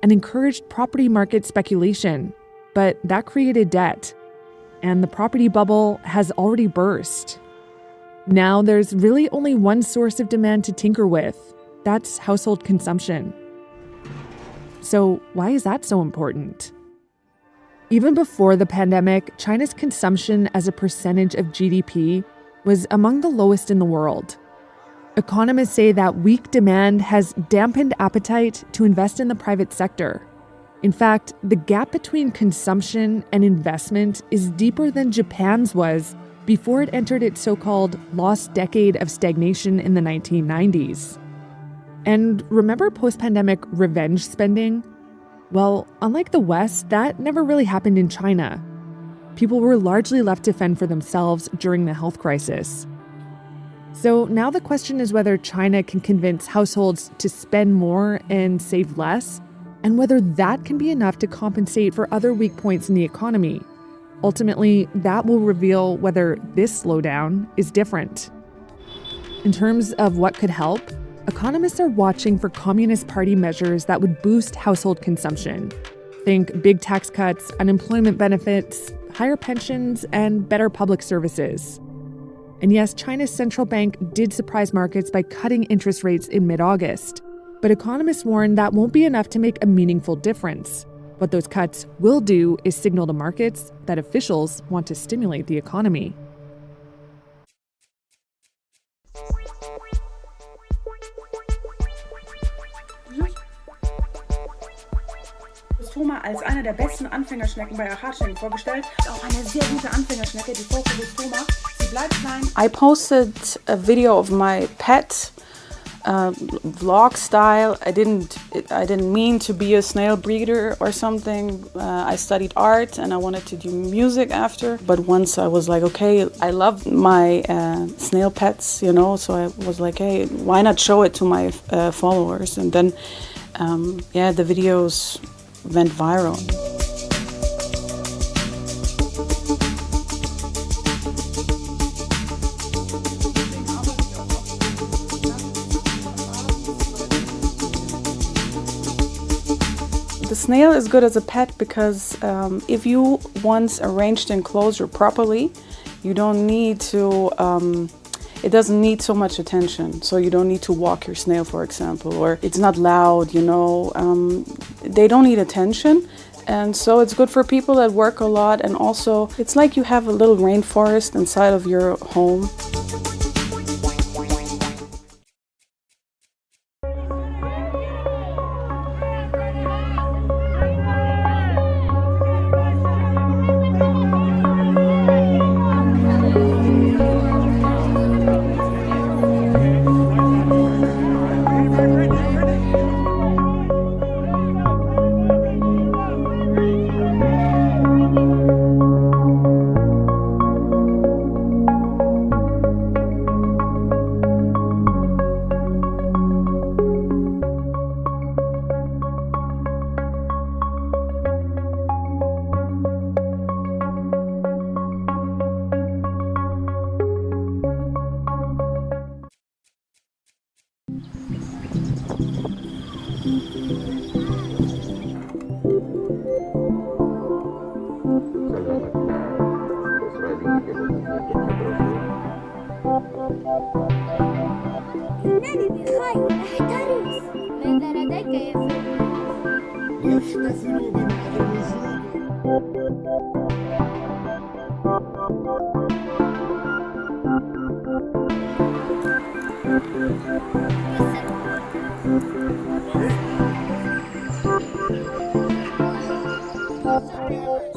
and encouraged property market speculation, but that created debt, and the property bubble has already burst. Now there's really only one source of demand to tinker with. That's household consumption. So why is that so important? Even before the pandemic, China's consumption as a percentage of GDP was among the lowest in the world. Economists say that weak demand has dampened appetite to invest in the private sector. In fact, the gap between consumption and investment is deeper than Japan's was before it entered its so-called lost decade of stagnation in the 1990s. And remember post-pandemic revenge spending? Well, unlike the West, that never really happened in China. People were largely left to fend for themselves during the health crisis. So now the question is whether China can convince households to spend more and save less, and whether that can be enough to compensate for other weak points in the economy. Ultimately, that will reveal whether this slowdown is different. In terms of what could help, economists are watching for Communist Party measures that would boost household consumption. Think big tax cuts, unemployment benefits, higher pensions, and better public services. And yes, China's central bank did surprise markets by cutting interest rates in mid-August. But economists warn that won't be enough to make a meaningful difference. What those cuts will do is signal to markets that officials want to stimulate the economy. Bustoma als eine der besten Anfängerschnecken bei Achatschnecken vorgestellt. Auch eine sehr gute Anfängerschnecke, die Bustoma. Sie bleibt klein. I posted a video of my pet. Vlog style. I didn't mean to be a snail breeder or something. I studied art and I wanted to do music after. But once I was like, okay, I love my snail pets, you know, so I was like, hey, why not show it to my followers? And then, the videos went viral. The snail is good as a pet because if you once arrange the enclosure properly, you don't need to, it doesn't need so much attention. So you don't need to walk your snail, for example, or it's not loud, you know. They don't need attention. And so it's good for people that work a lot. And also it's like you have a little rainforest inside of your home.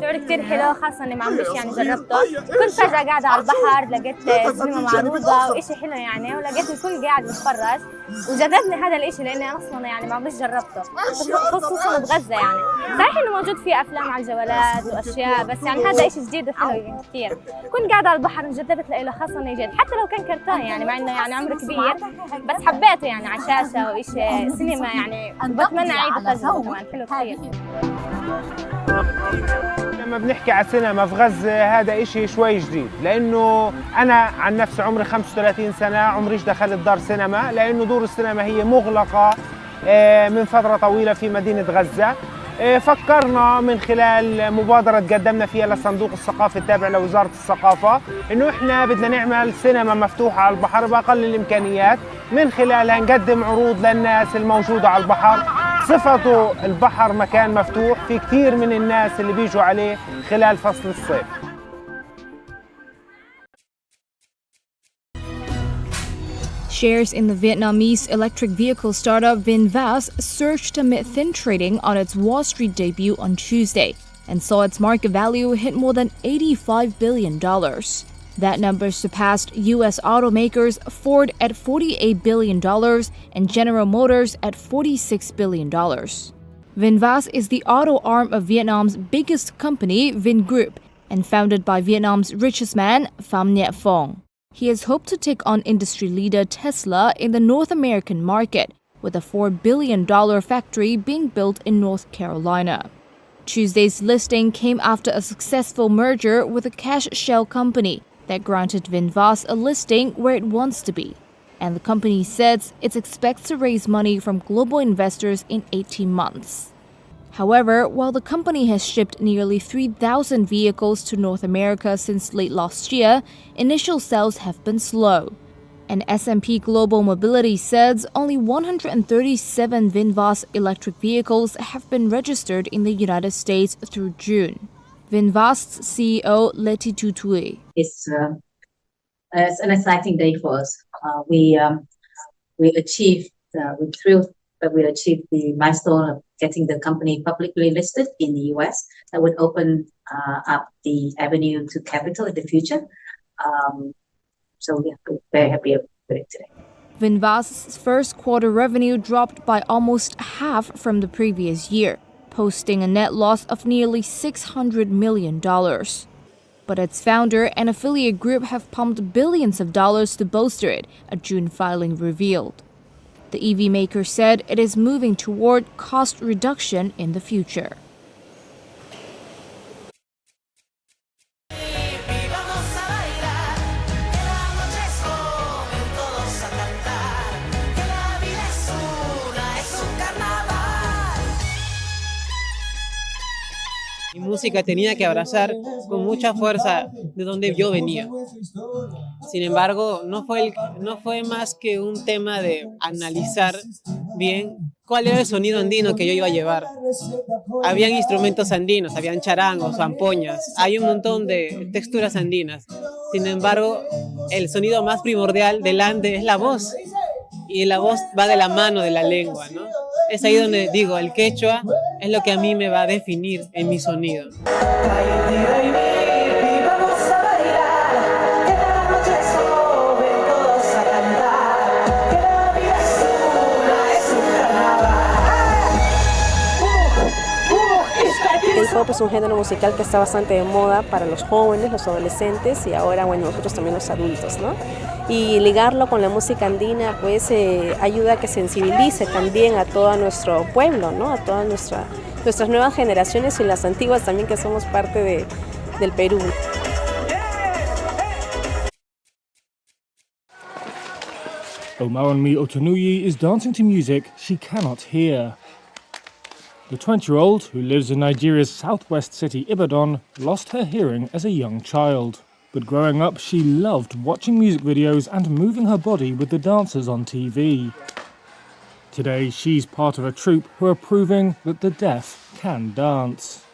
شعور كتير حلو خاصة إني ما عمريش يعني جربته. كنت فجأة قاعدة على البحر لقيت سينما معروضة وإشي حلو يعني، ولقيت الكل قاعد بتفرج وجذبني هذا الإشي لأني أنا أصلاً يعني ما عمريش جربته، خصوصاً بغزة يعني. صحيح إنه موجود فيه أفلام على الجولات وأشياء، بس يعني هذا إشي جديد وحلو كتير. كنت قاعدة على البحر انجذبت له خاصة إنه جد، حتى لو كان كرتون يعني مع إنه يعني عمره كبير، بس حبيته يعني على شاشة وإشي سينما يعني، بتمنى أعيد التجربة كمان، حلو كتير. لما بنحكي على السينما في غزة هذا إشي شوي جديد، لأنه أنا عن نفسي عمري 35 سنة عمريش دخلت دار سينما، لأنه دور السينما هي مغلقة من فترة طويلة في مدينة غزة. فكرنا من خلال مبادرة قدمنا فيها لصندوق الثقافة التابع لوزارة الثقافة إنه إحنا بدنا نعمل سينما مفتوحة على البحر بأقل الإمكانيات، من خلالها نقدم عروض للناس الموجودة على البحر. صفته البحر مكان مفتوح، في كتير من الناس اللي بيجوا عليه خلال فصل الصيف. Shares in the Vietnamese electric vehicle startup VinFast surged amid thin trading on its Wall Street debut on Tuesday and saw its market value hit more than $85 billion. That number surpassed U.S. automakers Ford at $48 billion and General Motors at $46 billion. VinFast is the auto arm of Vietnam's biggest company, Vingroup, and founded by Vietnam's richest man, Pham Nhat Phong. He has hoped to take on industry leader Tesla in the North American market, with a $4 billion factory being built in North Carolina. Tuesday's listing came after a successful merger with a cash shell company that granted VinFast a listing where it wants to be. And the company says it expects to raise money from global investors in 18 months. However, while the company has shipped nearly 3,000 vehicles to North America since late last year, initial sales have been slow. And S&P Global Mobility says only 137 VinFast electric vehicles have been registered in the United States through June. VinFast's CEO Letty Tutui. It's an exciting day for us. We're thrilled that we achieved the milestone of getting the company publicly listed in the US. That would open up the avenue to capital in the future. So we're very happy with it today. VinFast's first quarter revenue dropped by almost half from the previous year, posting a net loss of nearly $600 million. But its founder and affiliate group have pumped billions of dollars to bolster it, a June filing revealed. The EV maker said it is moving toward cost reduction in the future. Mi música tenía que abrazar con mucha fuerza de donde yo venía. Sin embargo, no fue más que un tema de analizar bien cuál era el sonido andino que yo iba a llevar. Habían instrumentos andinos, habían charangos, zampoñas, hay un montón de texturas andinas. Sin embargo, el sonido más primordial del ande es la voz. Y la voz va de la mano de la lengua, ¿no? Es ahí donde digo, el quechua es lo que a mí me va a definir en mi sonido. El pop es un género musical que está bastante de moda para los jóvenes, los adolescentes y ahora, bueno, nosotros también los adultos, ¿no? Y ligarlo con la música andina, pues ayuda a que sensibilice también a todo nuestro pueblo, ¿no? A todas nuestras nuevas generaciones y las antiguas también que somos parte del Perú. Omaranmi Otanuyi is dancing to music she cannot hear. The 20-year-old, who lives in Nigeria's southwest city Ibadan, lost her hearing as a young child. But growing up, she loved watching music videos and moving her body with the dancers on TV. Today, she's part of a troupe who are proving that the deaf can dance.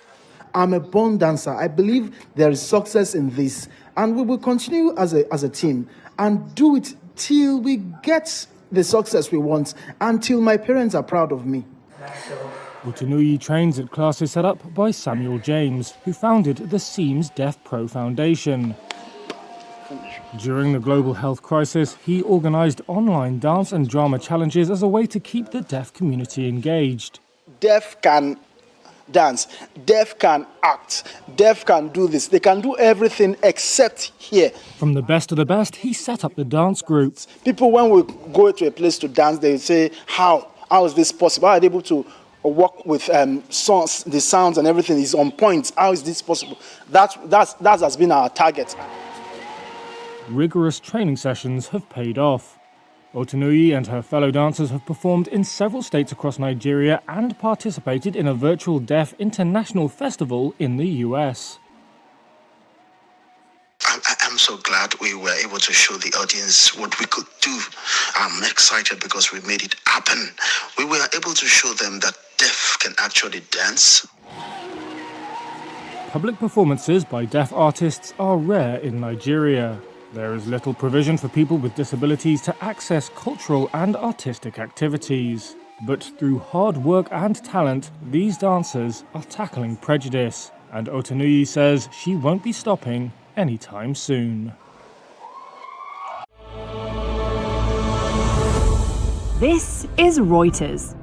I'm a born dancer. I believe there is success in this, and we will continue as a team and do it till we get the success we want, until my parents are proud of me. Otanuyi trains at classes set up by Samuel James, who founded the Seams Deaf Pro Foundation. During the global health crisis, he organised online dance and drama challenges as a way to keep the deaf community engaged. Deaf can dance, deaf can act, deaf can do this. They can do everything except hear. From the best of the best, he set up the dance group. People, when we go to a place to dance, they say, how is this possible? How are they able to work with songs, the sounds and everything is on point? How is this possible? That has been our target. Rigorous training sessions have paid off. Otanuyi and her fellow dancers have performed in several states across Nigeria and participated in a virtual deaf international festival in the US. I'm so glad we were able to show the audience what we could do. I'm excited because we made it happen. We were able to show them that deaf can actually dance. Public performances by deaf artists are rare in Nigeria. There is little provision for people with disabilities to access cultural and artistic activities. But through hard work and talent, these dancers are tackling prejudice. And Otanuyi says she won't be stopping anytime soon. This is Reuters.